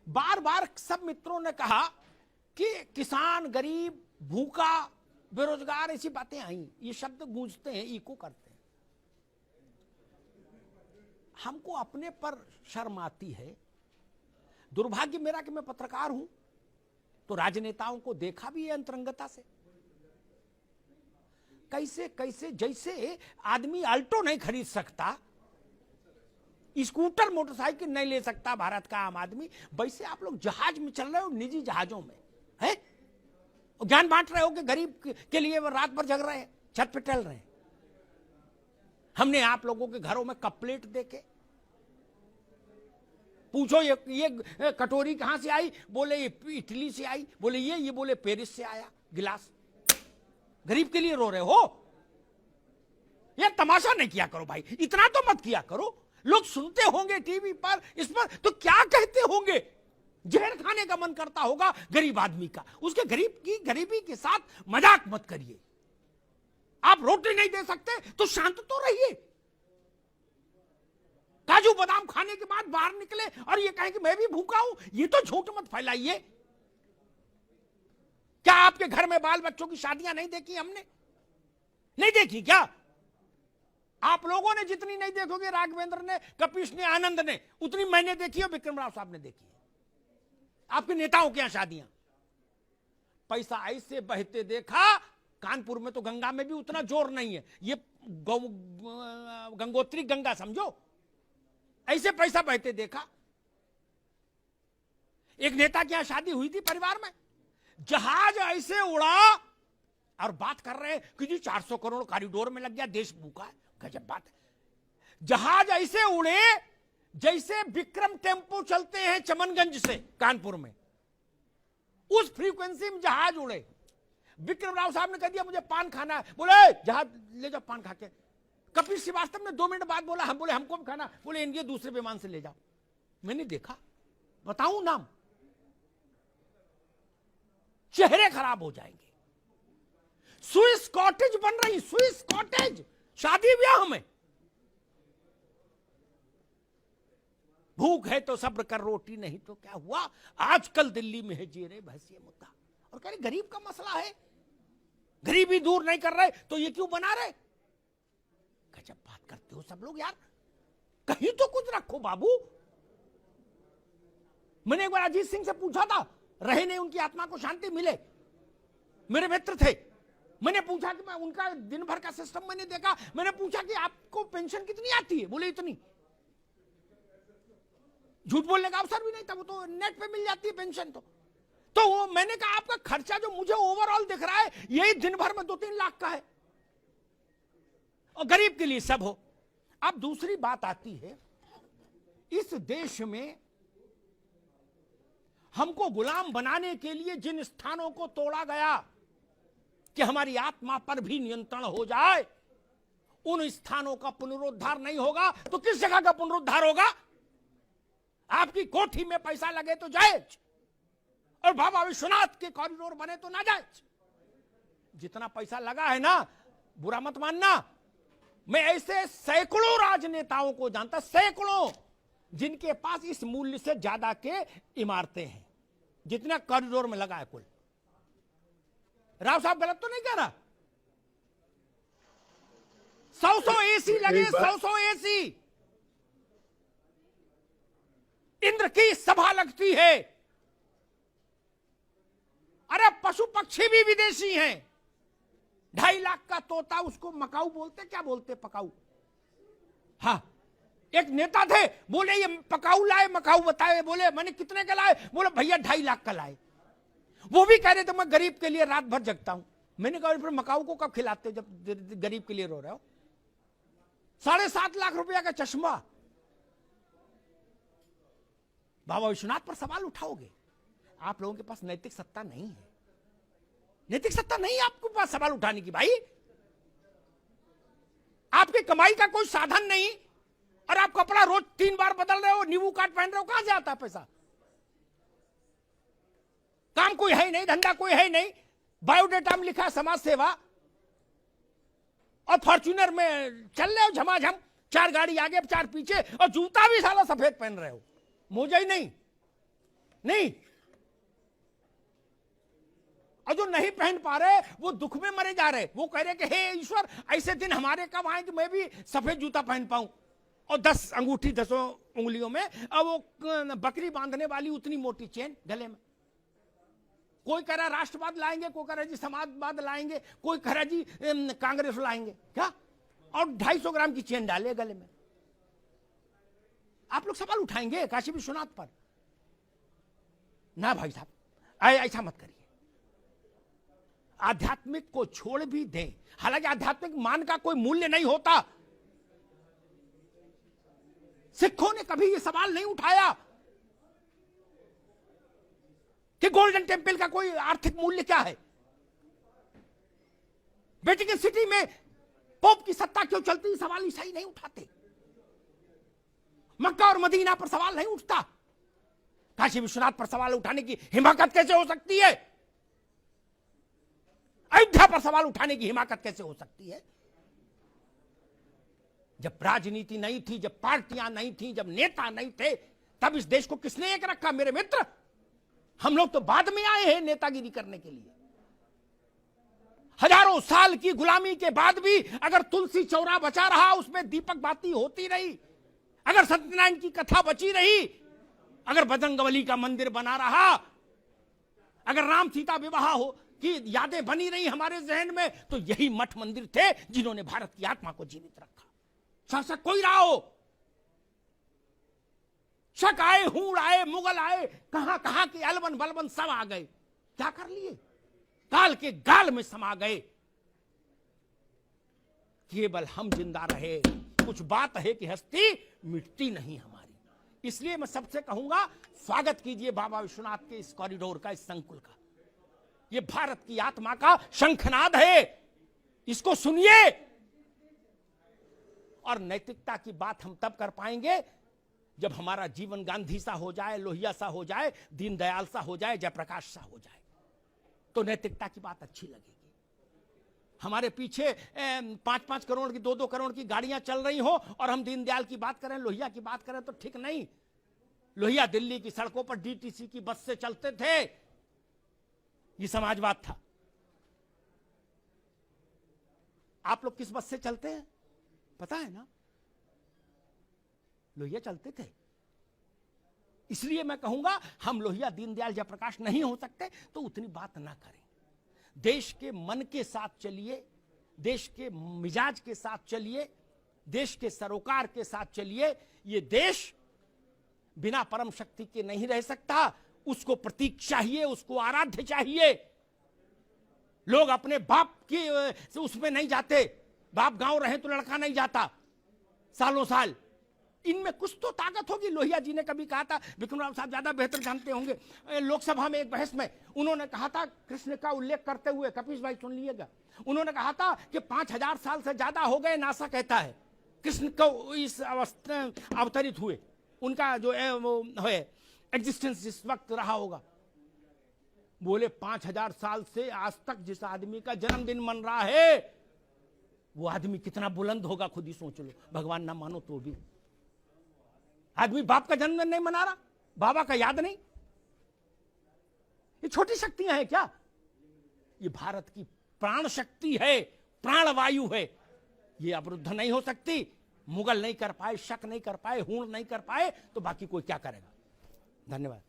बार बार सब मित्रों ने कहा कि किसान, गरीब, भूखा, बेरोजगार, ऐसी बातें आई, ये शब्द गूंजते हैं, इको करते हैं। हमको अपने पर शर्म आती है। दुर्भाग्य मेरा कि मैं पत्रकार हूं, तो राजनेताओं को देखा भी है अंतरंगता से, कैसे कैसे, जैसे आदमी अल्टो नहीं खरीद सकता, स्कूटर, मोटरसाइकिल नहीं ले सकता भारत का आम आदमी, वैसे आप लोग जहाज में चल रहे हो, निजी जहाजों में है, ज्ञान बांट रहे हो कि गरीब के लिए वो रात भर जग रहे हैं, छत पे टहल रहे हैं। हमने आप लोगों के घरों में कप प्लेट देखे, पूछो ये कटोरी कहां से आई, बोले ये इटली से आई, बोले ये बोले पेरिस से आया गिलास। गरीब के लिए रो रहे हो? ये तमाशा नहीं किया करो भाई, इतना तो मत किया करो। लोग सुनते होंगे टीवी पर, इस पर, तो क्या कहते होंगे? जहर खाने का मन करता होगा गरीब आदमी का। उसके गरीबी के साथ मजाक मत करिए। आप रोटी नहीं दे सकते तो शांत तो रहिए। काजू बादाम खाने के बाद बाहर निकले और ये कहें कि मैं भी भूखा हूं, ये तो झूठ मत फैलाइए। क्या आपके घर में बाल बच्चों की शादियां नहीं देखी हमने? नहीं देखी क्या? आप लोगों ने जितनी नहीं देखोगे, राघवेंद्र ने, कपिश ने, आनंद ने, उतनी मैंने देखी है, विक्रम राव साहब ने देखी है। आपके नेताओं के यहां शादियां, पैसा ऐसे बहते देखा। कानपुर में तो गंगा में भी उतना जोर नहीं है, ये गंगोत्री गंगा समझो, ऐसे पैसा बहते देखा। एक नेता की यहां शादी हुई थी परिवार में, जहाज ऐसे उड़ा और बात कर रहे हैं कि जी 400 करोड़ कॉरिडोर में लग गया, देश भूखा है। गजब बात है। जहाज ऐसे उड़े जैसे विक्रम टेम्पो चलते हैं चमनगंज से कानपुर में, उस फ्रीक्वेंसी में जहाज उड़े। विक्रम राव साहब ने कह दिया मुझे पान खाना है, बोले जहाज ले जाओ पान खा के। कपिल श्रीवास्तव ने 2 मिनट बाद बोला, हम बोले हमको भी खाना, बोले इनके दूसरे विमान से ले जाओ। मैंने देखा, बताऊं नाम, चेहरे खराब हो जाएंगे। स्विस कॉटेज बन रही, स्विस कॉटेज शादी ब्याह में। भूख है तो सब्र कर, रोटी नहीं तो क्या हुआ। आजकल दिल्ली में है जेरे बहस ये मुद्दा, और कह रहे गरीब का मसला है, गरीबी दूर नहीं कर रहे तो ये क्यों बना रहे। गजब बात करते हो सब लोग यार, कहीं तो कुछ रखो बाबू। मैंने एक बार अजीत सिंह से पूछा था, रहे नहीं, उनकी आत्मा को शांति मिले, मेरे मित्र थे। मैंने पूछा कि मैं उनका दिन भर का सिस्टम मैंने देखा, मैंने पूछा कि आपको पेंशन कितनी आती है, बोले इतनी। झूठ बोलने का अवसर भी नहीं था, वो तो नेट पे मिल जाती है पेंशन। तो वो मैंने कहा आपका खर्चा जो मुझे ओवरऑल दिख रहा है यही दिन भर में 2-3 लाख का है, और गरीब के लिए सब हो। अब दूसरी बात आती है, इस देश में हमको गुलाम बनाने के लिए जिन स्थानों को तोड़ा गया कि हमारी आत्मा पर भी नियंत्रण हो जाए, उन स्थानों का पुनरुद्धार नहीं होगा तो किस जगह का पुनरुद्धार होगा? आपकी कोठी में पैसा लगे तो जायज, और बाबा विश्वनाथ के कॉरिडोर बने तो ना जायज। जितना पैसा लगा है ना, बुरा मत मानना, मैं ऐसे सैकड़ों राजनेताओं को जानता, सैकड़ों, जिनके पास इस मूल्य से ज्यादा के इमारतें हैं जितना कॉरिडोर में लगा है कुल। राव साहब गलत तो नहीं कह रहा? 100 एसी लगे, 100 एसी। इंद्र की सभा लगती है। अरे पशु पक्षी भी विदेशी हैं। 2.5 लाख का तोता, उसको मकाऊ बोलते, क्या बोलते पकाऊ? हाँ, एक नेता थे, बोले ये पकाऊ लाए, मकाऊ बताए, बोले मैंने कितने का लाए, बोले भैया 2.5 लाख का लाए। वो भी कह रहे थे मैं गरीब के लिए रात भर जगता हूं। मैंने कहा फिर मकाऊ को कब खिलाते हो जब गरीब के लिए रो रहे हो? 7.5 लाख रुपया का चश्मा। बाबा विश्वनाथ पर सवाल उठाओगे? आप लोगों के पास नैतिक सत्ता नहीं है, नैतिक सत्ता नहीं है आपके पास सवाल उठाने की। भाई आपकी कमाई का कोई साधन नहीं, और आप कपड़ा रोज 3 बार बदल रहे हो, नींबू काट पहन रहे हो, कहां से आता है पैसा? काम कोई है नहीं, धंधा कोई है नहीं, बायोडेटा में लिखा समाज सेवा, और फॉर्च्यूनर में चल रहे हो झमाझम, 4 गाड़ी आगे 4 पीछे, और जूता भी साला सफेद पहन रहे हो, मोजा ही नहीं। नहीं। और जो नहीं पहन पा रहे वो दुख में मरे जा रहे। वो कह रहे कि हे ईश्वर, ऐसे दिन हमारे कब आए कि मैं भी सफेद जूता पहन पाऊं और 10 अंगूठी 10 उंगलियों में, और वो बकरी बांधने वाली उतनी मोटी चेन गले में। कोई कह रहा राष्ट्रवाद लाएंगे, कोई कह रहा जी समाजवाद लाएंगे, कोई कह रहा जी कांग्रेस लाएंगे क्या, और 250 ग्राम की चेन डाले गले में। आप लोग सवाल उठाएंगे काशी विश्वनाथ पर? ना भाई साहब, ऐसा मत करिए। आध्यात्मिक को छोड़ भी दें, हालांकि आध्यात्मिक मान का कोई मूल्य नहीं होता। सिखों ने कभी यह सवाल नहीं उठाया कि गोल्डन टेम्पल का कोई आर्थिक मूल्य क्या है, वेटिकन सिटी में पोप की सत्ता क्यों चलती, सवाल ईसाई नहीं उठाते। मक्का और मदीना पर सवाल नहीं उठता। काशी विश्वनाथ पर सवाल उठाने की हिमाकत कैसे हो सकती है? अयोध्या पर सवाल उठाने की हिमाकत कैसे हो सकती है? जब राजनीति नहीं थी, जब पार्टियां नहीं थी, जब नेता नहीं थे, तब इस देश को किसने एक रखा मेरे मित्र? हम लोग तो बाद में आए हैं नेतागिरी करने के लिए। हजारों साल की गुलामी के बाद भी अगर तुलसी चौरा बचा रहा, उसमें दीपक बाती होती रही, अगर सत्यनारायण की कथा बची रही, अगर बजरंगबली का मंदिर बना रहा, अगर राम सीता विवाह हो की यादें बनी रही हमारे जहन में, तो यही मठ मंदिर थे जिन्होंने भारत की आत्मा को जीवित रखा। शासक कोई रहा हो, शक आए, हूड़ आए, मुगल आए, कहां कहां के अलबन बलबन सब आ गए, क्या कर लिए? काल के गाल में समा गए। केवल हम जिंदा रहे। कुछ बात है कि हस्ती मिटती नहीं हमारी। इसलिए मैं सबसे कहूंगा, स्वागत कीजिए बाबा विश्वनाथ के इस कॉरिडोर का, इस संकुल का। यह भारत की आत्मा का शंखनाद है, इसको सुनिए। और नैतिकता की बात हम तब कर पाएंगे जब हमारा जीवन गांधी सा हो जाए, लोहिया सा हो जाए, दीनदयाल सा हो जाए, जयप्रकाश सा हो जाए, तो नैतिकता की बात अच्छी लगेगी। हमारे पीछे 5-5 करोड़ की 2-2 करोड़ की गाड़ियां चल रही हो और हम दीनदयाल की बात करें, लोहिया की बात करें, तो ठीक नहीं। लोहिया दिल्ली की सड़कों पर डीटीसी की बस से चलते थे, ये समाजवाद था। आप लोग किस बस से चलते हैं पता है ना? लोहिया चलते थे। इसलिए मैं कहूंगा, हम लोहिया दीनदयाल जयप्रकाश नहीं हो सकते तो उतनी बात ना करें। देश के मन के साथ चलिए, देश के मिजाज के साथ चलिए, देश के सरोकार के साथ चलिए। ये देश बिना परम शक्ति के नहीं रह सकता। उसको प्रतीक चाहिए, उसको आराध्य चाहिए। लोग अपने बाप की उसमें नहीं जाते, बाप गांव रहे तो लड़का नहीं जाता सालों साल। इनमें कुछ तो ताकत होगी। लोहिया जी ने कभी कहा था, विक्रम राव साहब ज्यादा बेहतर जानते होंगे, लोकसभा में एक बहस में उन्होंने कहा था, कृष्ण का उल्लेख करते हुए, कपीश भाई सुन लीजिएगा, उन्होंने कहा था कि 5000 साल से ज्यादा हो गए, नासा कहता है, कृष्ण को इस अवस्था अवतरित हुए। उनका जो है एग्जिस्टेंस जिस वक्त रहा होगा, बोले 5000 साल से आज तक जिस आदमी का जन्मदिन मन रहा है, वो आदमी कितना बुलंद होगा खुद ही सोच लो। भगवान ना मानो तो भी आदमी बाप का जन्मदिन नहीं मना रहा, बाबा का याद नहीं। ये छोटी शक्तियां हैं क्या? ये भारत की प्राण शक्ति है, प्राणवायु है। ये अवरुद्ध नहीं हो सकती। मुगल नहीं कर पाए, शक नहीं कर पाए, हूण नहीं कर पाए, तो बाकी कोई क्या करेगा? धन्यवाद।